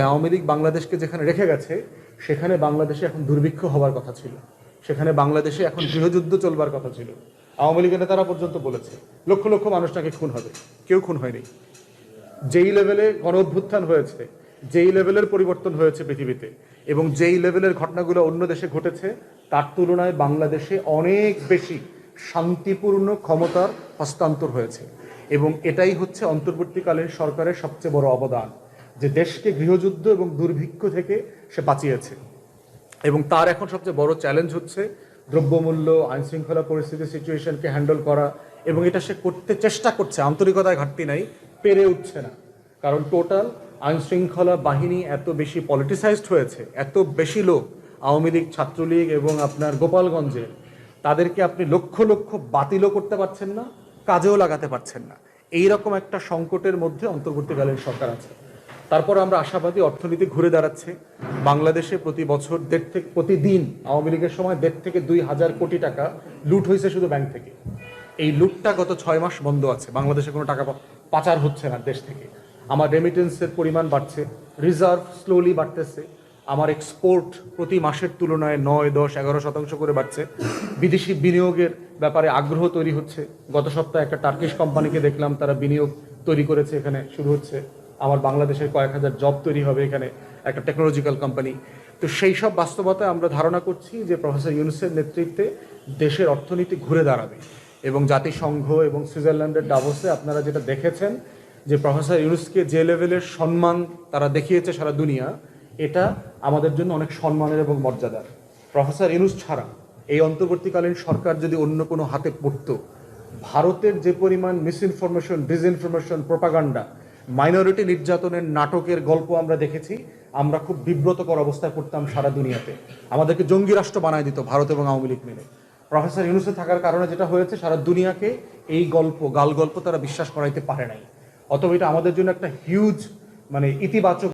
আওয়ামী লীগ বাংলাদেশকে যেখানে রেখে গেছে সেখানে বাংলাদেশে এখন দুর্ভিক্ষ হওয়ার কথা ছিল, সেখানে বাংলাদেশে এখন গৃহযুদ্ধ চলবার কথা ছিল। আওয়ামী লীগের নেতারা পর্যন্ত বলেছে লক্ষ লক্ষ মানুষ নাকি খুন হবে, কেউ খুন হয়নি। যেই লেভেলে গণ অভ্যুত্থান হয়েছে, যেই লেভেলের পরিবর্তন হয়েছে পৃথিবীতে, এবং যেই লেভেলের ঘটনাগুলো অন্য দেশে ঘটেছে, তার তুলনায় বাংলাদেশে অনেক বেশি শান্তিপূর্ণ ক্ষমতার হস্তান্তর হয়েছে। এবং এটাই হচ্ছে অন্তর্বর্তীকালীন সরকারের সবচেয়ে বড় অবদান, যে দেশকে গৃহযুদ্ধ এবং দুর্ভিক্ষ থেকে সে বাঁচিয়েছে। এবং তার এখন সবচেয়ে বড় চ্যালেঞ্জ হচ্ছে দ্রব্যমূল্য, আইনশৃঙ্খলা পরিস্থিতি, সিচুয়েশনকে হ্যান্ডেল করা। এবং এটা সে করতে চেষ্টা করছে, আন্তরিকতায় ঘাটতি নাই, পেরে উঠছে না। কারণ টোটাল আইনশৃঙ্খলা বাহিনী এত বেশি পলিটিসাইজড হয়েছে, এত বেশি লোক, আওয়ামী লীগ, ছাত্রলীগ এবং আপনার গোপালগঞ্জে, তাদেরকে আপনি লক্ষ লক্ষ বাতিলও করতে পারছেন না, কাজেও লাগাতে পারছেন না। এইরকম একটা সংকটের মধ্যে অন্তর্বর্তীকালীন সরকার আছে। তারপর আমরা আশাবাদী অর্থনীতি ঘুরে দাঁড়াচ্ছে। বাংলাদেশে প্রতি বছর প্রতিদিন আওয়ামী লীগের সময় 1.5 থেকে 2 হাজার কোটি টাকা লুট হয়েছে শুধু ব্যাংক থেকে। এই লুটটা গত 6 মাস বন্ধ আছে, বাংলাদেশে কোনো টাকা পাচার হচ্ছে না দেশ থেকে। আমার রেমিটেন্সের পরিমাণ বাড়ছে, রিজার্ভ স্লোলি বাড়তেছে, আমার এক্সপোর্ট প্রতি মাসের তুলনায় 9, 10, 11% করে বাড়ছে। বিদেশি বিনিয়োগের ব্যাপারে আগ্রহ তৈরি হচ্ছে। গত সপ্তাহে একটা টার্কিশ কোম্পানিকে দেখলাম, তারা বিনিয়োগ তৈরি করেছে, এখানে শুরু হচ্ছে। আমার বাংলাদেশের কয়েক হাজার জব তৈরি হবে এখানে, একটা টেকনোলজিক্যাল কোম্পানি। তো সেই সব বাস্তবতায় আমরা ধারণা করছি যে প্রফেসর ইউনূসের নেতৃত্বে দেশের অর্থনীতি ঘুরে দাঁড়াবে। এবং জাতিসংঘ এবং সুইজারল্যান্ডের ডাভোসে আপনারা যেটা দেখেছেন, যে প্রফেসর ইউনূসকে যে লেভেলের সম্মান তারা দেখিয়েছে সারা দুনিয়া, এটা আমাদের জন্য অনেক সম্মানের এবং মর্যাদার। প্রফেসর ইউনূস ছাড়া এই অন্তর্বর্তীকালীন সরকার যদি অন্য কোনো হাতে পড়তো, ভারতের যে পরিমাণ মিসইনফরমেশন, ডিসইনফরমেশন, প্রোপাগান্ডা, মাইনরিটি নির্যাতনের নাটকের গল্প আমরা দেখেছি, আমরা খুব বিব্রতকর অবস্থায় পড়তাম সারা দুনিয়াতে। আমাদেরকে জঙ্গি রাষ্ট্র বানায় দিত ভারত এবং আওয়ামী লীগ মিলে। প্রফেসর ইউনূসে থাকার কারণে যেটা হয়েছে, সারা দুনিয়াকে এই গল্প, গাল গল্প তারা বিশ্বাস করাইতে পারে নাই। অতএব এটা আমাদের জন্য একটা হিউজ ইতিবাচক